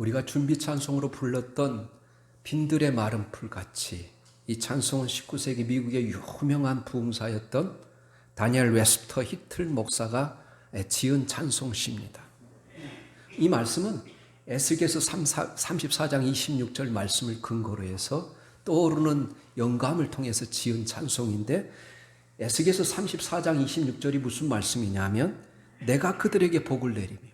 우리가 준비 찬송으로 불렀던 빈들의 마른 풀같이, 이 찬송은 19세기 미국의 유명한 부흥사였던 다니엘 웨스터 히틀 목사가 지은 찬송시입니다. 이 말씀은 에스겔서 34장 26절 말씀을 근거로 해서 떠오르는 영감을 통해서 지은 찬송인데, 에스겔서 34장 26절이 무슨 말씀이냐면, 내가 그들에게 복을 내리며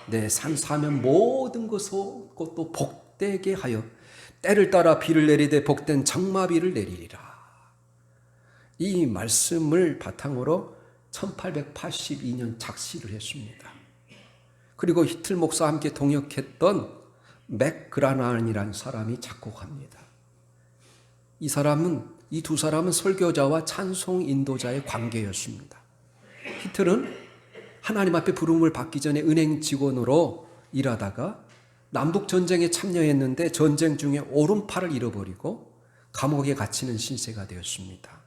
내 산사면 모든 것도 복되게 하여 때를 따라 비를 내리되 복된 장마비를 내리리라. 이 말씀을 바탕으로 1882년 작시를 했습니다. 그리고 히틀 목사와 함께 동역했던 맥 그라난이라는 사람이 작곡합니다. 이 두 사람은 설교자와 찬송 인도자의 관계였습니다. 히틀은 하나님 앞에 부름을 받기 전에 은행 직원으로 일하다가 남북전쟁에 참여했는데 전쟁 중에 오른팔을 잃어버리고 감옥에 갇히는 신세가 되었습니다.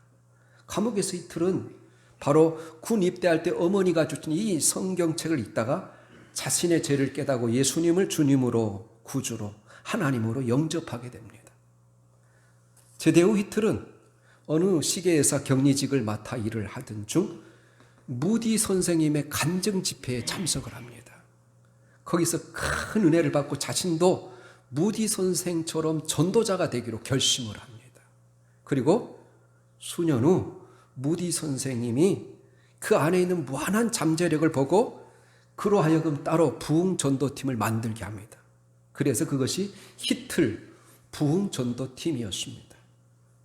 감옥에서 히틀은 바로 군 입대할 때 어머니가 주신 이 성경책을 읽다가 자신의 죄를 깨닫고 예수님을 주님으로, 구주로, 하나님으로 영접하게 됩니다. 제대 후 히틀은 어느 시계회사 격리직을 맡아 일을 하던 중 무디 선생님의 간증 집회에 참석을 합니다. 거기서 큰 은혜를 받고 자신도 무디 선생처럼 전도자가 되기로 결심을 합니다. 그리고 수년 후 무디 선생님이 그 안에 있는 무한한 잠재력을 보고 그로 하여금 따로 부흥 전도팀을 만들게 합니다. 그래서 그것이 히틀 부흥 전도팀이었습니다.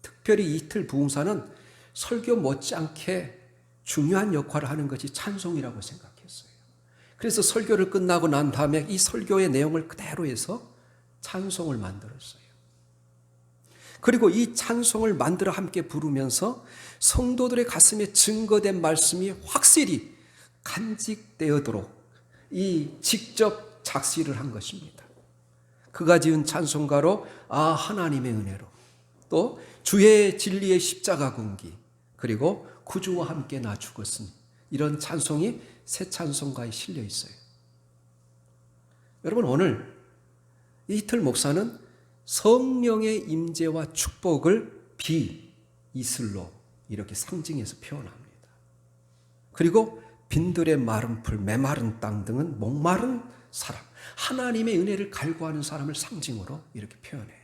특별히 히틀 부흥사는 설교 못지않게 중요한 역할을 하는 것이 찬송이라고 생각했어요. 그래서 설교를 끝나고 난 다음에 이 설교의 내용을 그대로 해서 찬송을 만들었어요. 그리고 이 찬송을 만들어 함께 부르면서 성도들의 가슴에 증거된 말씀이 확실히 간직되어도록 이 직접 작시를 한 것입니다. 그가 지은 찬송가로 하나님의 은혜로, 또 주의 진리의 십자가 군기, 그리고 구주와 함께 나 죽었으니, 이런 찬송이 새 찬송가에 실려 있어요. 여러분, 오늘 히틀 목사는 성령의 임재와 축복을 이슬로 이렇게 상징해서 표현합니다. 그리고 빈들의 마른 풀, 메마른 땅 등은 목마른 사람, 하나님의 은혜를 갈구하는 사람을 상징으로 이렇게 표현해요.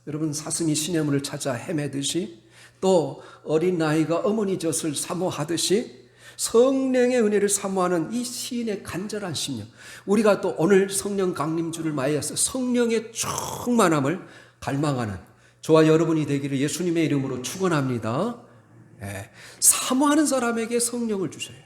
여러분, 사슴이 시냇물을 찾아 헤매듯이, 또 어린 나이가 어머니 젖을 사모하듯이 성령의 은혜를 사모하는 이 시인의 간절한 심령, 우리가 또 오늘 성령 강림주를 맞이해서 성령의 충만함을 갈망하는 저와 여러분이 되기를 예수님의 이름으로 축원합니다. 사모하는 사람에게 성령을 주셔요.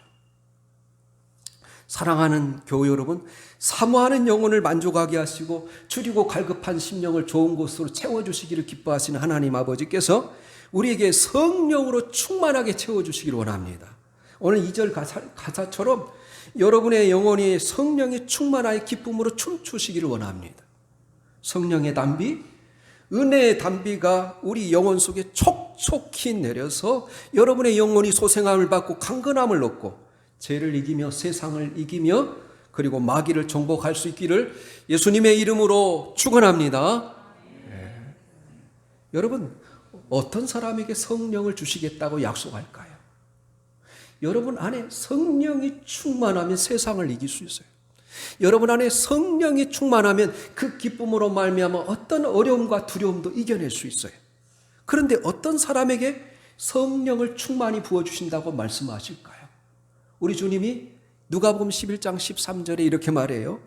사랑하는 교회 여러분, 사모하는 영혼을 만족하게 하시고 줄이고 갈급한 심령을 좋은 곳으로 채워주시기를 기뻐하시는 하나님 아버지께서 우리에게 성령으로 충만하게 채워주시기를 원합니다. 오늘 2절 가사처럼 여러분의 영혼이 성령의 충만하게 기쁨으로 춤추시기를 원합니다. 성령의 담비, 은혜의 담비가 우리 영혼 속에 촉촉히 내려서 여러분의 영혼이 소생함을 받고 강건함을 얻고 죄를 이기며 세상을 이기며 그리고 마귀를 정복할 수 있기를 예수님의 이름으로 축원합니다. 여러분, 어떤 사람에게 성령을 주시겠다고 약속할까요? 여러분 안에 성령이 충만하면 세상을 이길 수 있어요. 여러분 안에 성령이 충만하면 그 기쁨으로 말미암아 어떤 어려움과 두려움도 이겨낼 수 있어요. 그런데 어떤 사람에게 성령을 충만히 부어주신다고 말씀하실까요? 우리 주님이 누가복음 11장 13절에 이렇게 말해요.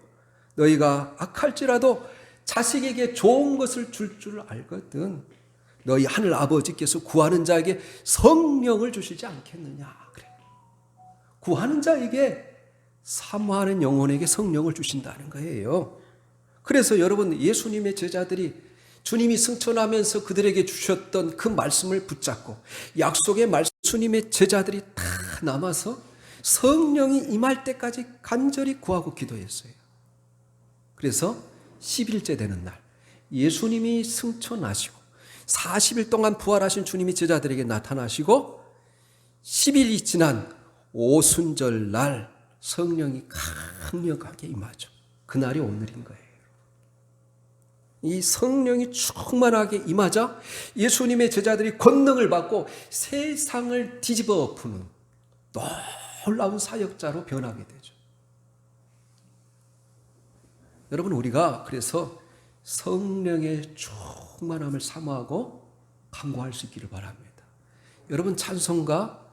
너희가 악할지라도 자식에게 좋은 것을 줄 알거든 너희 하늘 아버지께서 구하는 자에게 성령을 주시지 않겠느냐. 그래. 구하는 자에게, 사모하는 영혼에게 성령을 주신다는 거예요. 그래서 여러분, 예수님의 제자들이 주님이 승천하면서 그들에게 주셨던 그 말씀을 붙잡고 약속의 말씀, 주님의 제자들이 다 남아서 성령이 임할 때까지 간절히 구하고 기도했어요. 그래서 10일째 되는 날 예수님이 승천하시고 40일 동안 부활하신 주님이 제자들에게 나타나시고 10일이 지난 오순절 날 성령이 강력하게 임하죠. 그날이 오늘인 거예요. 이 성령이 충만하게 임하자 예수님의 제자들이 권능을 받고 세상을 뒤집어 엎는 놀라운 사역자로 변하게 되죠. 여러분, 우리가 그래서 성령의 충만함을 사모하고 간구할 수 있기를 바랍니다. 여러분, 찬송가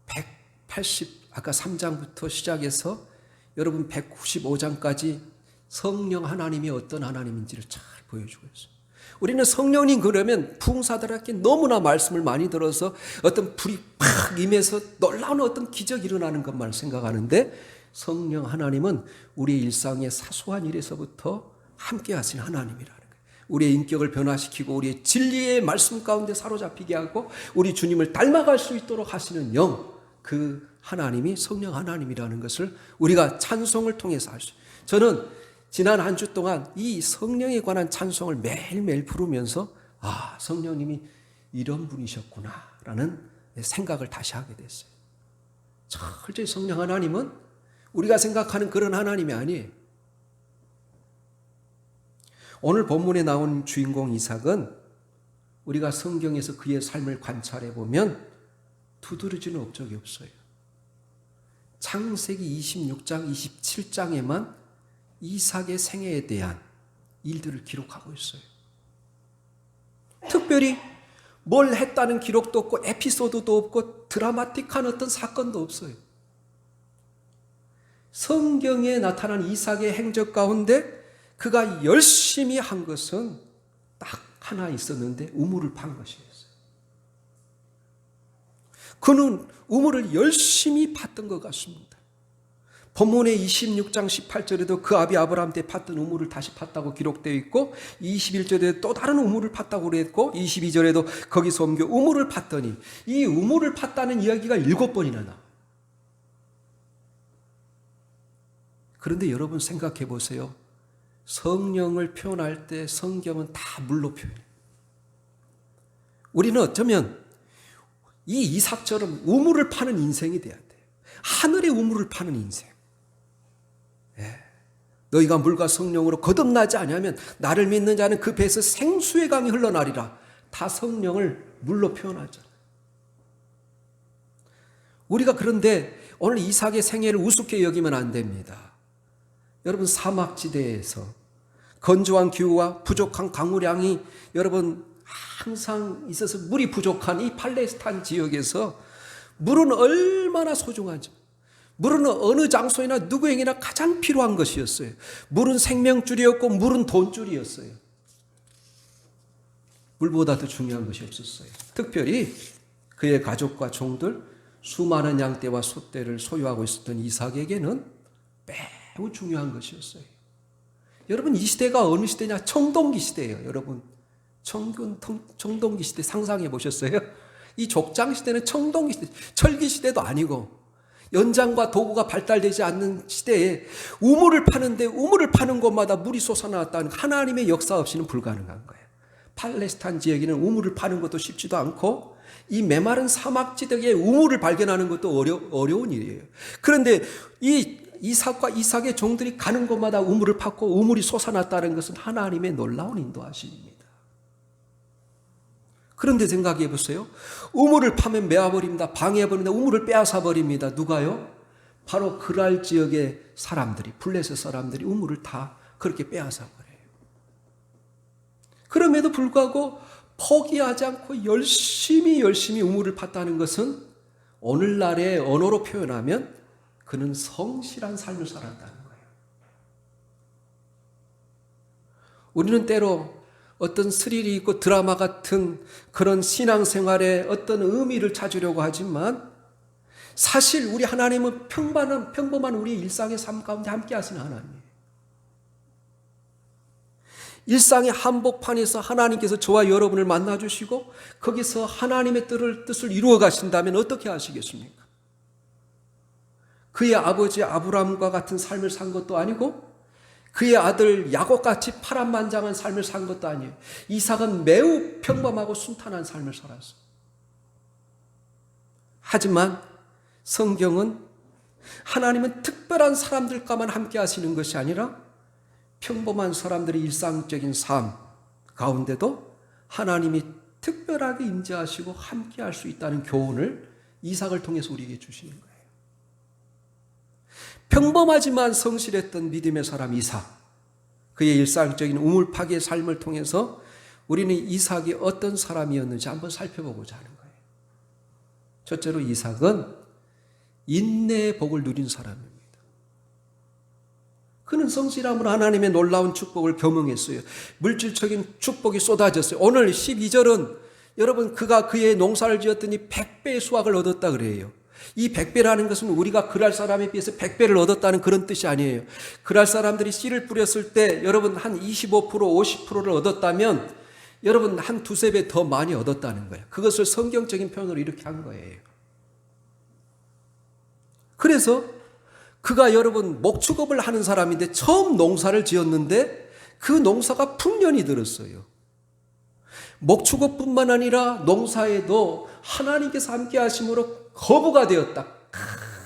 180 아까 3장부터 시작해서 여러분 195장까지 성령 하나님이 어떤 하나님인지를 잘 보여주고 있어요. 우리는 성령님 그러면 부흥사들에게 너무나 말씀을 많이 들어서 어떤 불이 팍 임해서 놀라운 어떤 기적이 일어나는 것만 생각하는데, 성령 하나님은 우리의 일상의 사소한 일에서부터 함께 하시는 하나님이라는 거예요. 우리의 인격을 변화시키고 우리의 진리의 말씀 가운데 사로잡히게 하고 우리 주님을 닮아갈 수 있도록 하시는 영, 그 하나님이 성령 하나님이라는 것을 우리가 찬송을 통해서 알 수 있어요. 저는 지난 한 주 동안 이 성령에 관한 찬송을 매일매일 부르면서 성령님이 이런 분이셨구나 라는 생각을 다시 하게 됐어요. 철저히 성령 하나님은 우리가 생각하는 그런 하나님이 아니에요. 오늘 본문에 나온 주인공 이삭은 우리가 성경에서 그의 삶을 관찰해 보면 두드러지는 업적이 없어요. 창세기 26장, 27장에만 이삭의 생애에 대한 일들을 기록하고 있어요. 특별히 뭘 했다는 기록도 없고 에피소드도 없고 드라마틱한 어떤 사건도 없어요. 성경에 나타난 이삭의 행적 가운데 그가 열심히 한 것은 딱 하나 있었는데 우물을 판 것이었어요. 그는 우물을 열심히 팠던 것 같습니다. 본문의 26장 18절에도 그 아비 아브라함 때 팠던 우물을 다시 팠다고 기록되어 있고, 21절에 또 다른 우물을 팠다고 그랬고, 22절에도 거기서 옮겨 우물을 팠더니, 이 우물을 팠다는 이야기가 7번이나 나와요. 그런데 여러분 생각해 보세요. 성령을 표현할 때 성경은 다 물로 표현해요. 우리는 어쩌면 이 이삭처럼 우물을 파는 인생이 돼야 돼요. 하늘의 우물을 파는 인생. 너희가 물과 성령으로 거듭나지 아니하면 나를 믿는 자는 그 배에서 생수의 강이 흘러나리라. 다 성령을 물로 표현하잖아요. 우리가 그런데 오늘 이삭의 생애를 우습게 여기면 안 됩니다. 여러분, 사막지대에서 건조한 기후와 부족한 강우량이 여러분 항상 있어서 물이 부족한 이 팔레스타인 지역에서 물은 얼마나 소중하죠. 물은 어느 장소에나 누구에게나 가장 필요한 것이었어요. 물은 생명줄이었고 물은 돈줄이었어요. 물보다 더 중요한 것이 없었어요. 특별히 그의 가족과 종들, 수많은 양떼와 소떼를 소유하고 있었던 이삭에게는 매우 중요한 것이었어요. 여러분, 이 시대가 어느 시대냐? 청동기 시대예요. 여러분, 청동기 시대 상상해 보셨어요? 이 족장 시대는 청동기 시대, 철기 시대도 아니고 연장과 도구가 발달되지 않는 시대에 우물을 파는데 우물을 파는 곳마다 물이 솟아나왔다는 하나님의 역사 없이는 불가능한 거예요. 팔레스타인 지역에는 우물을 파는 것도 쉽지도 않고 이 메마른 사막지대에 우물을 발견하는 것도 어려운 일이에요. 그런데 이 이삭과 이삭의 종들이 가는 곳마다 우물을 팠고 우물이 솟아났다는 것은 하나님의 놀라운 인도하심입니다. 그런데 생각해 보세요. 우물을 파면 메아버립니다. 방해해버립니다. 우물을 빼앗아버립니다. 누가요? 바로 그랄 지역의 사람들이, 블레셋 사람들이 우물을 다 그렇게 빼앗아버려요. 그럼에도 불구하고 포기하지 않고 열심히 우물을 팠다는 것은 오늘날의 언어로 표현하면 그는 성실한 삶을 살았다는 거예요. 우리는 때로 어떤 스릴이 있고 드라마 같은 그런 신앙생활에 어떤 의미를 찾으려고 하지만 사실 우리 하나님은 평범한 우리의 일상의 삶 가운데 함께 하시는 하나님이에요. 일상의 한복판에서 하나님께서 저와 여러분을 만나주시고 거기서 하나님의 뜻을 이루어 가신다면 어떻게 하시겠습니까? 그의 아버지 아브라함과 같은 삶을 산 것도 아니고 그의 아들 야곱같이 파란만장한 삶을 산 것도 아니에요. 이삭은 매우 평범하고 순탄한 삶을 살았어요. 하지만 성경은 하나님은 특별한 사람들과만 함께 하시는 것이 아니라 평범한 사람들의 일상적인 삶 가운데도 하나님이 특별하게 임재하시고 함께할 수 있다는 교훈을 이삭을 통해서 우리에게 주시는 거예요. 평범하지만 성실했던 믿음의 사람 이삭, 그의 일상적인 우물파기의 삶을 통해서 우리는 이삭이 어떤 사람이었는지 한번 살펴보고자 하는 거예요. 첫째로 이삭은 인내의 복을 누린 사람입니다. 그는 성실함으로 하나님의 놀라운 축복을 경험했어요. 물질적인 축복이 쏟아졌어요. 오늘 12절은 여러분 그가 그의 농사를 지었더니 100배의 수확을 얻었다 그래요. 이 100배라는 것은 우리가 그랄 사람에 비해서 100배를 얻었다는 그런 뜻이 아니에요. 그랄 사람들이 씨를 뿌렸을 때 여러분 한 25%, 50%를 얻었다면 여러분 한 두세 배 더 많이 얻었다는 거예요. 그것을 성경적인 표현으로 이렇게 한 거예요. 그래서 그가 여러분 목축업을 하는 사람인데 처음 농사를 지었는데 그 농사가 풍년이 들었어요. 목축업뿐만 아니라 농사에도 하나님께서 함께 하심으로 거부가 되었다.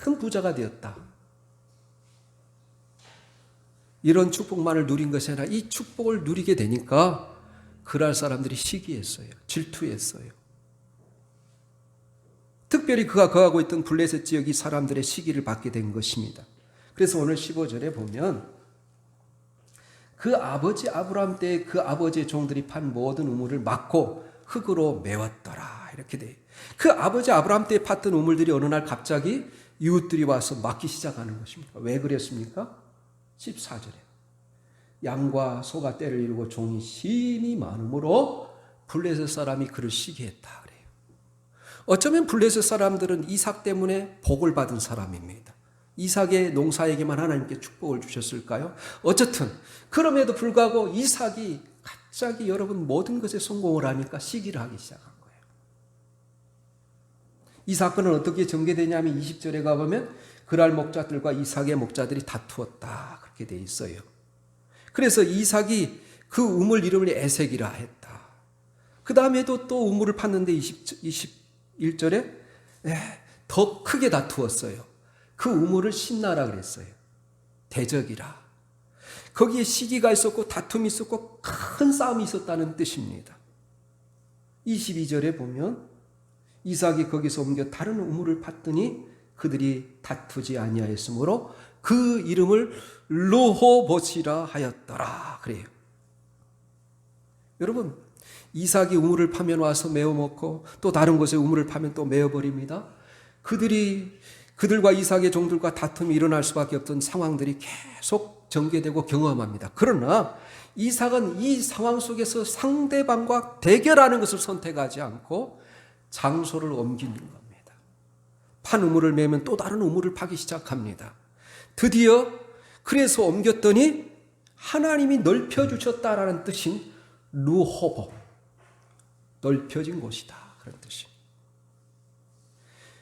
큰 부자가 되었다. 이런 축복만을 누린 것이 아니라 이 축복을 누리게 되니까 그랄 사람들이 시기했어요. 질투했어요. 특별히 그가 거하고 있던 블레셋 지역이 사람들의 시기를 받게 된 것입니다. 그래서 오늘 15절에 보면 그 아버지 아브라함 때 그 아버지의 종들이 판 모든 우물을 막고 흙으로 메웠더라. 이렇게 돼. 그 아버지 아브라함 때 팠던 우물들이 어느 날 갑자기 이웃들이 와서 막기 시작하는 것입니다. 왜 그랬습니까? 14절에 양과 소가 떼를 이루고 종이 심히 많으므로 블레셋 사람이 그를 시기했다 그래요. 어쩌면 블레셋 사람들은 이삭 때문에 복을 받은 사람입니다. 이삭의 농사에게만 하나님께 축복을 주셨을까요? 어쨌든 그럼에도 불구하고 이삭이 갑자기 여러분 모든 것에 성공을 하니까 시기를 하기 시작한 거예요. 이 사건은 어떻게 전개되냐면 20절에 가보면 그랄 목자들과 이삭의 목자들이 다투었다 그렇게 돼 있어요. 그래서 이삭이 그 우물 이름을 에색이라 했다. 그 다음에도 또 우물을 팠는데 21절에 더 크게 다투었어요. 그 우물을 신나라 그랬어요. 대적이라. 거기에 시기가 있었고 다툼이 있었고 큰 싸움이 있었다는 뜻입니다. 22절에 보면 이삭이 거기서 옮겨 다른 우물을 팠더니 그들이 다투지 아니하였으므로 그 이름을 르호봇이라 하였더라 그래요. 여러분 이삭이 우물을 파면 와서 메어 먹고 또 다른 곳에 우물을 파면 또 메어 버립니다. 그들과 이삭의 종들과 다툼이 일어날 수밖에 없던 상황들이 계속 전개되고 경험합니다. 그러나 이삭은 이 상황 속에서 상대방과 대결하는 것을 선택하지 않고 장소를 옮기는 겁니다. 판 우물을 메면 또 다른 우물을 파기 시작합니다. 드디어 그래서 옮겼더니 하나님이 넓혀주셨다라는 뜻인 르호봇, 넓혀진 곳이다 그런 뜻입니다.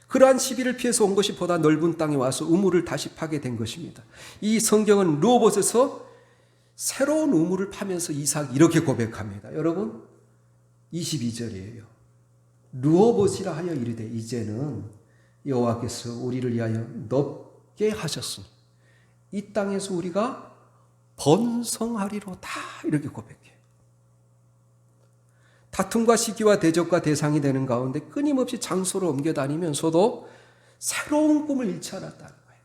그러한 시비를 피해서 온 것이 보다 넓은 땅에 와서 우물을 다시 파게 된 것입니다. 이 성경은 르호봇에서 새로운 우물을 파면서 이삭이 이렇게 고백합니다. 여러분 22절이에요. 르호봇이라 하여 이르되 이제는 여호와께서 우리를 위하여 넓게 하셨으니 이 땅에서 우리가 번성하리로다 이렇게 고백해요. 다툼과 시기와 대적과 대상이 되는 가운데 끊임없이 장소를 옮겨 다니면서도 새로운 꿈을 잃지 않았다는 거예요.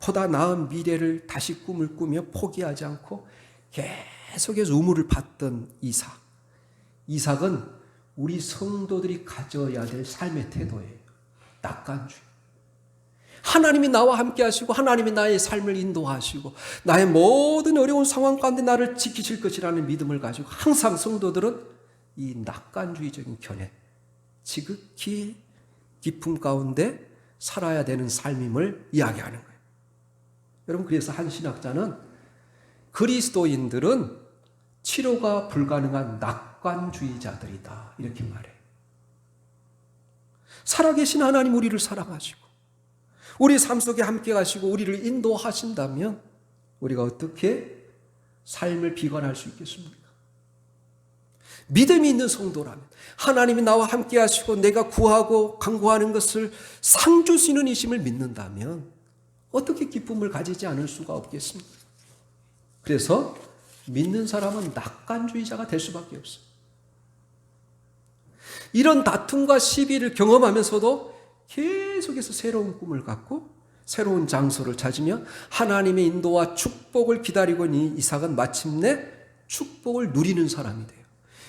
보다 나은 미래를 다시 꿈을 꾸며 포기하지 않고 계속해서 우물을 팠던 이삭. 이삭은 우리 성도들이 가져야 될 삶의 태도예요. 낙관주의. 하나님이 나와 함께 하시고 하나님이 나의 삶을 인도하시고 나의 모든 어려운 상황 가운데 나를 지키실 것이라는 믿음을 가지고 항상 성도들은 이 낙관주의적인 견해, 지극히 깊음 가운데 살아야 되는 삶임을 이야기하는 거예요. 여러분 그래서 한 신학자는 그리스도인들은 치료가 불가능한 낙관주의자들이다 이렇게 말해요. 살아계신 하나님 우리를 사랑하시고 우리 삶 속에 함께 가시고 우리를 인도하신다면 우리가 어떻게 삶을 비관할 수 있겠습니까? 믿음이 있는 성도라면 하나님이 나와 함께 하시고 내가 구하고 간구하는 것을 상 주시는 이심을 믿는다면 어떻게 기쁨을 가지지 않을 수가 없겠습니까? 그래서 믿는 사람은 낙관주의자가 될 수밖에 없어요. 이런 다툼과 시비를 경험하면서도 계속해서 새로운 꿈을 갖고 새로운 장소를 찾으며 하나님의 인도와 축복을 기다리고 있는 이삭은 마침내 축복을 누리는 사람이 돼요.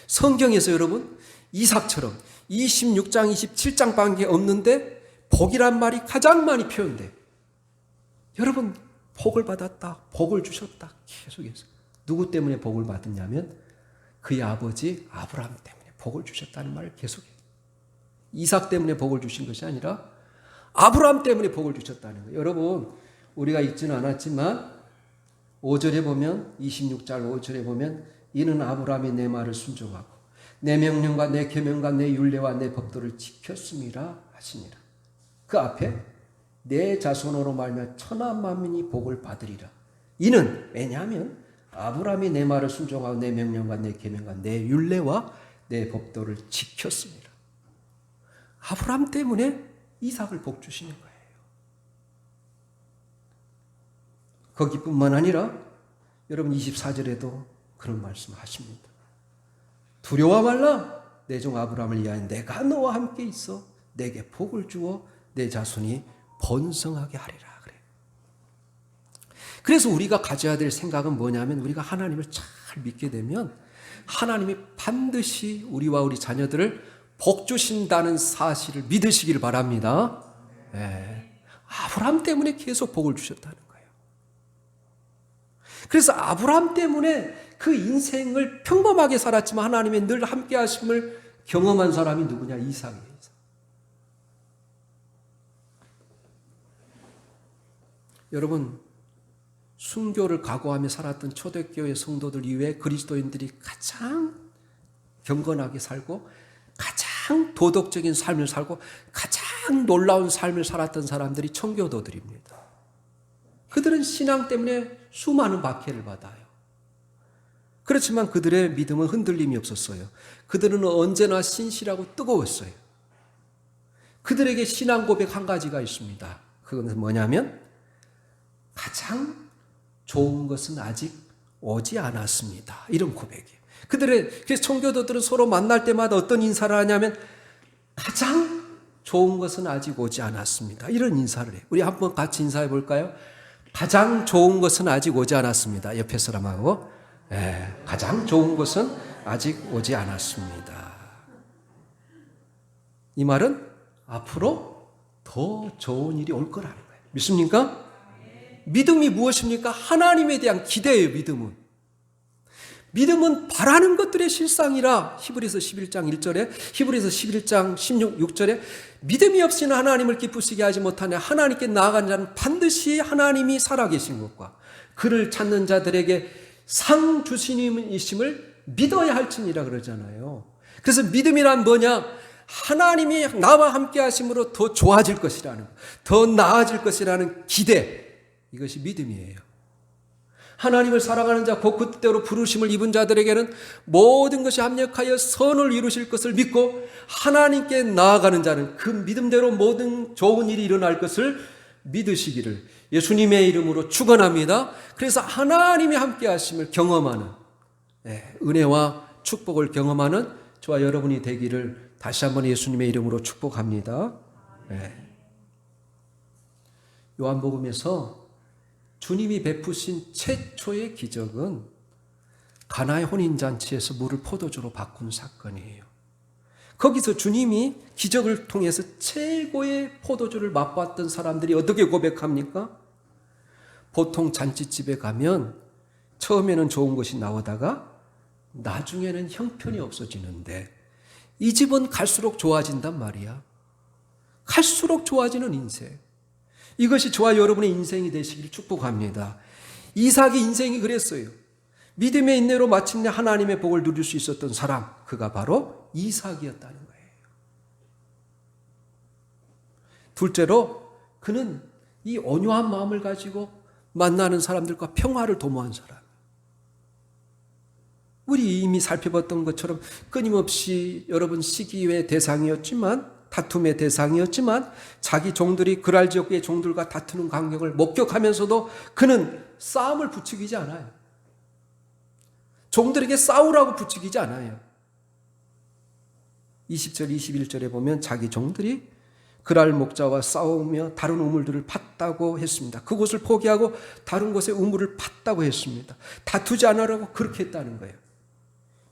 성경에서 여러분 이삭처럼 26장 27장밖에 없는데 복이란 말이 가장 많이 표현돼요. 여러분 복을 받았다, 복을 주셨다 계속해서. 누구 때문에 복을 받았냐면 그의 아버지 아브라함 때문에 복을 주셨다는 말을 계속해요. 이삭 때문에 복을 주신 것이 아니라 아브라함 때문에 복을 주셨다는 거예요. 여러분 우리가 읽지는 않았지만 5절에 보면 26장 5절에 보면 이는 아브라함이 내 말을 순종하고 내 명령과 내 계명과 내 율례와 내 법도를 지켰음이라 하시니라. 그 앞에 내 자손으로 말하며 천하 만민이 복을 받으리라. 이는 왜냐하면 아브라함이 내 말을 순종하고 내 명령과 내 계명과 내 율례와 내 법도를 지켰습니다. 아브라함 때문에 이삭을 복 주시는 거예요. 거기뿐만 아니라 여러분 24절에도 그런 말씀하십니다. 두려워 말라. 내 종 아브라함을 위하여 내가 너와 함께 있어 내게 복을 주어 내 자손이 번성하게 하리라 그래. 그래서 우리가 가져야 될 생각은 뭐냐면 우리가 하나님을 잘 믿게 되면 하나님이 반드시 우리와 우리 자녀들을 복 주신다는 사실을 믿으시기를 바랍니다. 네. 아브라함 때문에 계속 복을 주셨다는 거예요. 그래서 아브라함 때문에 그 인생을 평범하게 살았지만 하나님의 늘 함께 하심을 경험한 사람이 누구냐? 이삭이에요. 여러분 순교를 각오하며 살았던 초대교회 성도들 이외에 그리스도인들이 가장 경건하게 살고 가장 도덕적인 삶을 살고 가장 놀라운 삶을 살았던 사람들이 청교도들입니다. 그들은 신앙 때문에 수많은 박해를 받아요. 그렇지만 그들의 믿음은 흔들림이 없었어요. 그들은 언제나 신실하고 뜨거웠어요. 그들에게 신앙 고백 한 가지가 있습니다. 그건 뭐냐면 가장 좋은 것은 아직 오지 않았습니다. 이런 고백이에요. 그래서 청교도들은 서로 만날 때마다 어떤 인사를 하냐면 가장 좋은 것은 아직 오지 않았습니다. 이런 인사를 해요. 우리 한번 같이 인사해 볼까요? 가장 좋은 것은 아직 오지 않았습니다. 옆에 사람하고 가장 좋은 것은 아직 오지 않았습니다. 이 말은 앞으로 더 좋은 일이 올 거라는 거예요. 믿습니까? 믿음이 무엇입니까? 하나님에 대한 기대예요. 믿음은 바라는 것들의 실상이라 히브리서 11장 1절에 히브리서 11장 6절에 믿음이 없이는 하나님을 기쁘시게 하지 못하냐. 하나님께 나아가는 자는 반드시 하나님이 살아계신 것과 그를 찾는 자들에게 상 주시님이심을 믿어야 할지니라 그러잖아요. 그래서 믿음이란 뭐냐? 하나님이 나와 함께 하심으로 더 좋아질 것이라는, 더 나아질 것이라는 기대, 이것이 믿음이에요. 하나님을 사랑하는 자, 곧 그때로 부르심을 입은 자들에게는 모든 것이 합력하여 선을 이루실 것을 믿고 하나님께 나아가는 자는 그 믿음대로 모든 좋은 일이 일어날 것을 믿으시기를 예수님의 이름으로 축원합니다. 그래서 하나님이 함께 하심을 경험하는 은혜와 축복을 경험하는 저와 여러분이 되기를 다시 한번 예수님의 이름으로 축복합니다. 요한복음에서 주님이 베푸신 최초의 기적은 가나의 혼인잔치에서 물을 포도주로 바꾼 사건이에요. 거기서 주님이 기적을 통해서 최고의 포도주를 맛봤던 사람들이 어떻게 고백합니까? 보통 잔치집에 가면 처음에는 좋은 것이 나오다가 나중에는 형편이 없어지는데 이 집은 갈수록 좋아진단 말이야. 갈수록 좋아지는 인생. 이것이 저와 여러분의 인생이 되시기를 축복합니다. 이삭의 인생이 그랬어요. 믿음의 인내로 마침내 하나님의 복을 누릴 수 있었던 사람, 그가 바로 이삭이었다는 거예요. 둘째로 그는 이 온유한 마음을 가지고 만나는 사람들과 평화를 도모한 사람. 우리 이미 살펴봤던 것처럼 끊임없이 여러분 시기의 대상이었지만, 다툼의 대상이었지만 자기 종들이 그랄 지역의 종들과 다투는 광경을 목격하면서도 그는 싸움을 부추기지 않아요. 종들에게 싸우라고 부추기지 않아요. 20절, 21절에 보면 자기 종들이 그랄 목자와 싸우며 다른 우물들을 팠다고 했습니다. 그곳을 포기하고 다른 곳에 우물을 팠다고 했습니다. 다투지 않으라고 그렇게 했다는 거예요.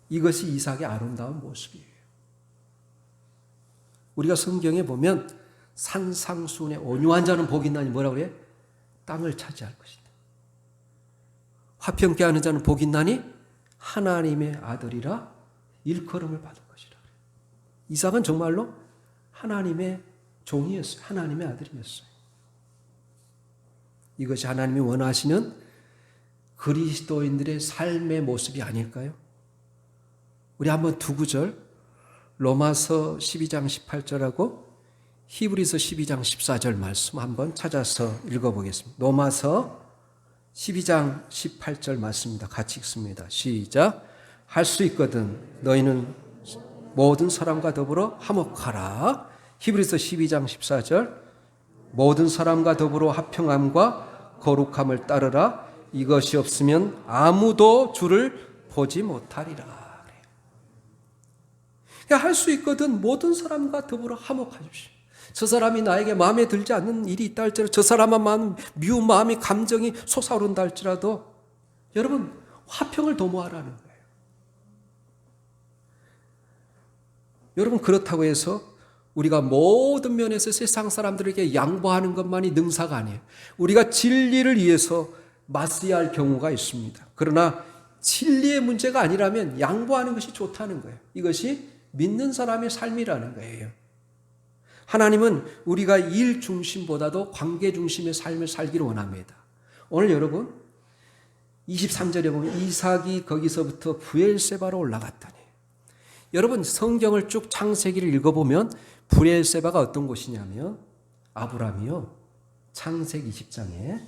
이것이 이삭의 아름다운 모습이에요. 우리가 성경에 보면 산상수훈의 온유한 자는 복이 있나니 뭐라고 그래요? 땅을 차지할 것이다. 화평케 하는 자는 복이 있나니 하나님의 아들이라 일컬음을 받을 것이라. 이삭은 정말로 하나님의 종이었어요. 하나님의 아들이었어요. 이것이 하나님이 원하시는 그리스도인들의 삶의 모습이 아닐까요? 우리 한번 두 구절 로마서 12장 18절하고 히브리서 12장 14절 말씀 한번 찾아서 읽어보겠습니다. 로마서 12장 18절 말씀입니다. 같이 읽습니다. 시작. 할 수 있거든 너희는 모든 사람과 더불어 화목하라. 히브리서 12장 14절 모든 사람과 더불어 화평함과 거룩함을 따르라. 이것이 없으면 아무도 주를 보지 못하리라. 할 수 있거든 모든 사람과 더불어 화목하십시오. 저 사람이 나에게 마음에 들지 않는 일이 있다 할지라도, 저 사람만 마음, 미운 마음이 감정이 솟아오른다 할지라도 여러분 화평을 도모하라는 거예요. 여러분 그렇다고 해서 우리가 모든 면에서 세상 사람들에게 양보하는 것만이 능사가 아니에요. 우리가 진리를 위해서 맞서야 할 경우가 있습니다. 그러나 진리의 문제가 아니라면 양보하는 것이 좋다는 거예요. 이것이 믿는 사람의 삶이라는 거예요. 하나님은 우리가 일 중심보다도 관계 중심의 삶을 살기를 원합니다. 오늘 여러분 23절에 보면 이삭이 거기서부터 브엘세바로 올라갔다니. 여러분 성경을 쭉 창세기를 읽어보면 브엘세바가 어떤 곳이냐면 아브라함이요. 창세기 20장에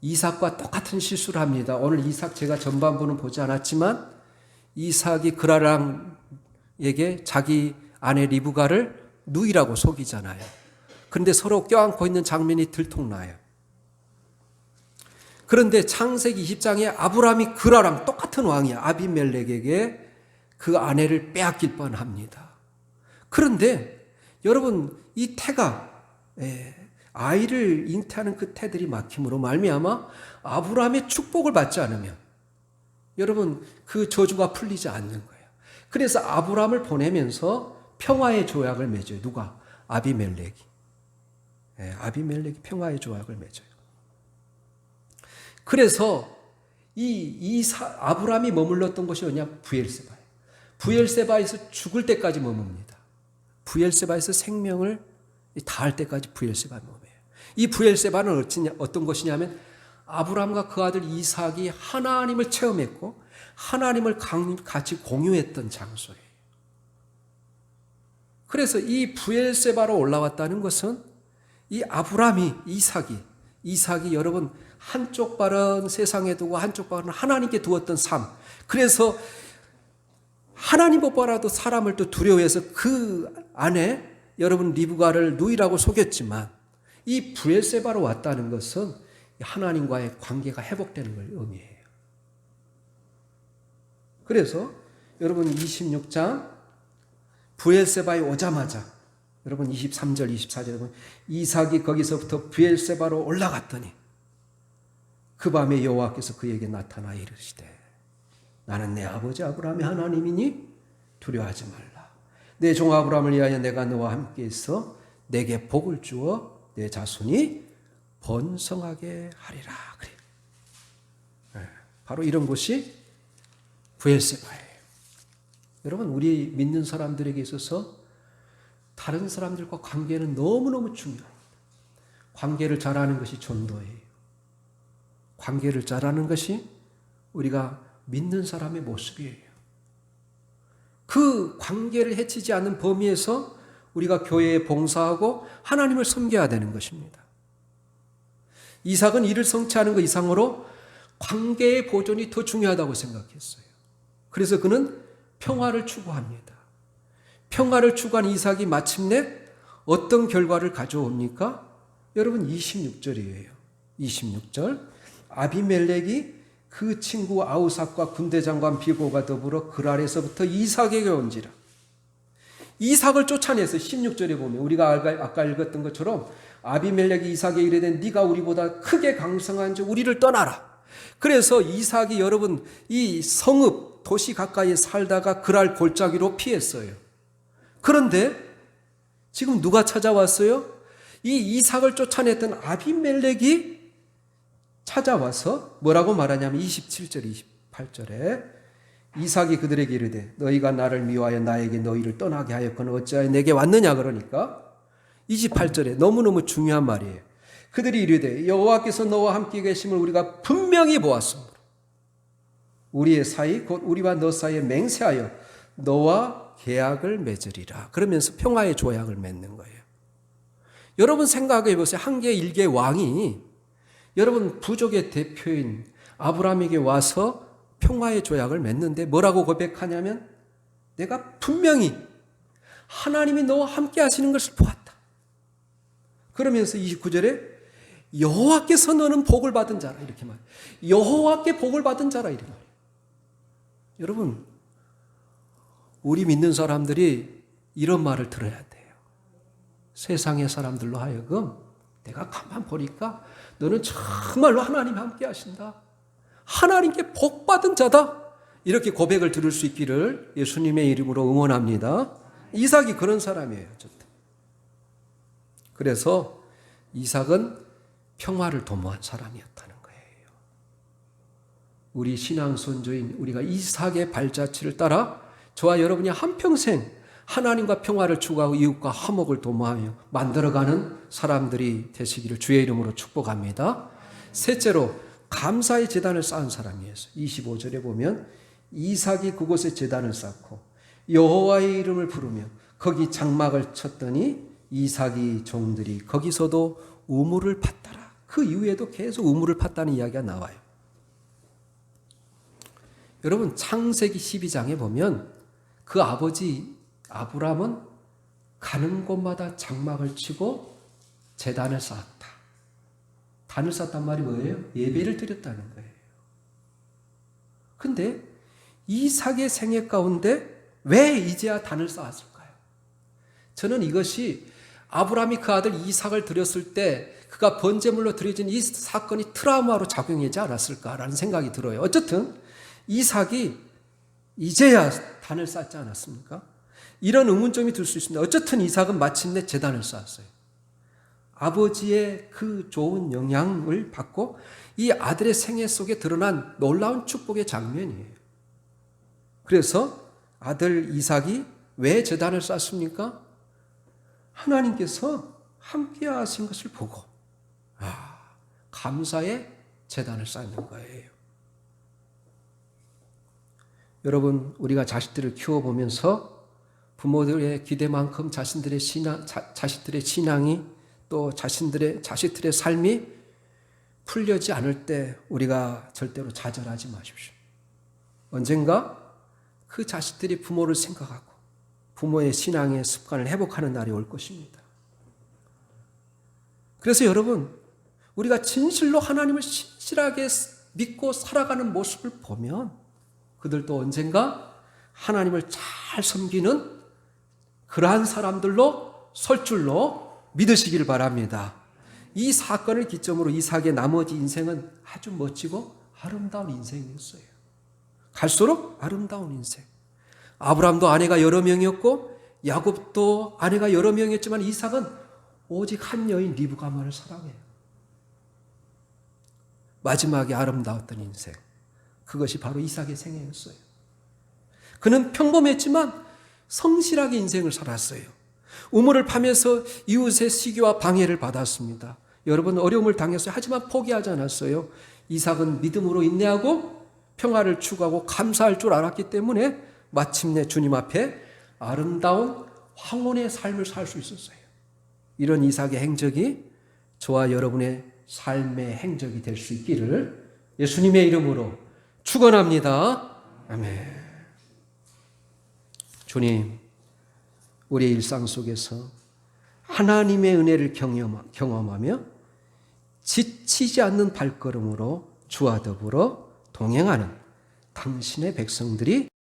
이삭과 똑같은 실수를 합니다. 오늘 이삭 제가 전반부는 보지 않았지만 이삭이 그라랑에게 자기 아내 리브가를 누이라고 속이잖아요. 그런데 서로 껴안고 있는 장면이 들통나요. 그런데 창세기 20장에 아브라함이 그라랑 똑같은 왕이야. 아비멜렉에게 그 아내를 빼앗길 뻔합니다. 그런데 여러분 이 태가 아이를 잉태하는 그 태들이 막힘으로 말미암아 아브라함의 축복을 받지 않으면 여러분 그 저주가 풀리지 않는 거예요. 그래서 아브라함을 보내면서 평화의 조약을 맺어요. 누가? 아비멜렉이. 아비멜렉이 평화의 조약을 맺어요. 그래서 아브라함이 머물렀던 곳이 어디냐? 브엘세바예요. 브엘세바에서 죽을 때까지 머뭅니다. 브엘세바에서 생명을 다할 때까지 브엘세바에 머물러요. 이 브엘세바는 어떤 것이냐면 아브라함과 그 아들 이삭이 하나님을 체험했고 하나님을 같이 공유했던 장소예요. 그래서 이 브엘세바로 올라왔다는 것은 이 아브라함이 이삭이 여러분 한쪽 발은 세상에 두고 한쪽 발은 하나님께 두었던 삶. 그래서 하나님 보고라도 사람을 또 두려워해서 그 안에 여러분 리브가를 누이라고 속였지만 이 브엘세바로 왔다는 것은 하나님과의 관계가 회복되는 걸 의미해요. 그래서 여러분 26장 브엘세바에 오자마자 여러분 23절 24절에 보면 이삭이 거기서부터 브엘세바로 올라갔더니 그 밤에 여호와께서 그에게 나타나 이르시되 나는 내 아버지 아브라함의 하나님이니 두려워하지 말라. 내 종 아브라함을 위하여 내가 너와 함께 있어 내게 복을 주어 내 자손이 번성하게 하리라. 그래요. 바로 이런 곳이 브엘세바예요. 여러분 우리 믿는 사람들에게 있어서 다른 사람들과 관계는 너무너무 중요합니다. 관계를 잘하는 것이 전도예요. 관계를 잘하는 것이 우리가 믿는 사람의 모습이에요. 그 관계를 해치지 않는 범위에서 우리가 교회에 봉사하고 하나님을 섬겨야 되는 것입니다. 이삭은 이를 성취하는 것 이상으로 관계의 보존이 더 중요하다고 생각했어요. 그래서 그는 평화를 추구합니다. 평화를 추구한 이삭이 마침내 어떤 결과를 가져옵니까? 여러분 26절이에요. 26절 아비멜렉이 그 친구 아우삭과 군대장관 비고가 더불어 그랄에서부터 이삭에게 온지라. 이삭을 쫓아내서 16절에 보면 우리가 아까 읽었던 것처럼 아비멜렉이 이삭에게 이르되 네가 우리보다 크게 강성한 즉 우리를 떠나라. 그래서 이삭이 여러분 이 성읍 도시 가까이에 살다가 그랄 골짜기로 피했어요. 그런데 지금 누가 찾아왔어요? 이 이삭을 쫓아냈던 아비멜렉이 찾아와서 뭐라고 말하냐면 27절 28절에 이삭이 그들에게 이르되 너희가 나를 미워하여 나에게 너희를 떠나게 하였거늘 어찌하여 내게 왔느냐. 그러니까 28절에 너무너무 중요한 말이에요. 그들이 이르되 여호와께서 너와 함께 계심을 우리가 분명히 보았으므로 우리의 사이 곧 우리와 너 사이에 맹세하여 너와 계약을 맺으리라. 그러면서 평화의 조약을 맺는 거예요. 여러분 생각해 보세요. 한계 일개 왕이 여러분 부족의 대표인 아브라함에게 와서 평화의 조약을 맺는데 뭐라고 고백하냐면 내가 분명히 하나님이 너와 함께 하시는 것을 보았다. 그러면서 29절에 여호와께서 너는 복을 받은 자라 이렇게 말해요. 여호와께 복을 받은 자라 이렇게 말해요. 여러분 우리 믿는 사람들이 이런 말을 들어야 돼요. 세상의 사람들로 하여금 내가 가만 보니까 너는 정말로 하나님 함께 하신다. 하나님께 복 받은 자다. 이렇게 고백을 들을 수 있기를 예수님의 이름으로 응원합니다. 이삭이 그런 사람이에요. 어쨌든. 그래서 이삭은 평화를 도모한 사람이었다는 거예요. 우리 신앙 선조인 우리가 이삭의 발자취를 따라 저와 여러분이 한평생 하나님과 평화를 추구하고 이웃과 화목을 도모하며 만들어가는 사람들이 되시기를 주의 이름으로 축복합니다. 셋째로 감사의 제단을 쌓은 사람이었어요. 25절에 보면 이삭이 그곳에 제단을 쌓고 여호와의 이름을 부르며 거기 장막을 쳤더니 이삭이 종들이 거기서도 우물을 팠더라. 그 이후에도 계속 우물을 팠다는 이야기가 나와요. 여러분 창세기 12장에 보면 그 아버지 아브람은 가는 곳마다 장막을 치고 제단을 쌓았다. 단을 쌓았단 말이 뭐예요? 예배를 드렸다는 거예요. 근데 이삭의 생애 가운데 왜 이제야 단을 쌓았을까요? 저는 이것이 아브람이 그 아들 이삭을 드렸을 때 그가 번제물로 드려진 이 사건이 트라우마로 작용하지 않았을까라는 생각이 들어요. 어쨌든 이삭이 이제야 단을 쌓지 않았습니까? 이런 의문점이 들 수 있습니다. 어쨌든 이삭은 마침내 제단을 쌓았어요. 아버지의 그 좋은 영향을 받고 이 아들의 생애 속에 드러난 놀라운 축복의 장면이에요. 그래서 아들 이삭이 왜 제단을 쌓습니까? 하나님께서 함께 하신 것을 보고 감사의 제단을 쌓는 거예요. 여러분 우리가 자식들을 키워보면서 부모들의 기대만큼 자식들의 신앙이 또 자식들의 삶이 풀려지 않을 때 우리가 절대로 좌절하지 마십시오. 언젠가 그 자식들이 부모를 생각하고 부모의 신앙의 습관을 회복하는 날이 올 것입니다. 그래서 여러분 우리가 진실로 하나님을 신실하게 믿고 살아가는 모습을 보면 그들도 언젠가 하나님을 잘 섬기는 그러한 사람들로 설 줄로 믿으시길 바랍니다. 이 사건을 기점으로 이삭의 나머지 인생은 아주 멋지고 아름다운 인생이었어요. 갈수록 아름다운 인생. 아브라함도 아내가 여러 명이었고 야곱도 아내가 여러 명이었지만 이삭은 오직 한 여인 리브가만을 사랑해요. 마지막에 아름다웠던 인생. 그것이 바로 이삭의 생애였어요. 그는 평범했지만 성실하게 인생을 살았어요. 우물을 파면서 이웃의 시기와 방해를 받았습니다. 여러분 어려움을 당했어요. 하지만 포기하지 않았어요. 이삭은 믿음으로 인내하고 평화를 추구하고 감사할 줄 알았기 때문에 마침내 주님 앞에 아름다운 황혼의 삶을 살 수 있었어요. 이런 이삭의 행적이 저와 여러분의 삶의 행적이 될 수 있기를 예수님의 이름으로 축원합니다. 아멘. 주님, 우리의 일상 속에서 하나님의 은혜를 경험하며 지치지 않는 발걸음으로 주와 더불어 동행하는 당신의 백성들이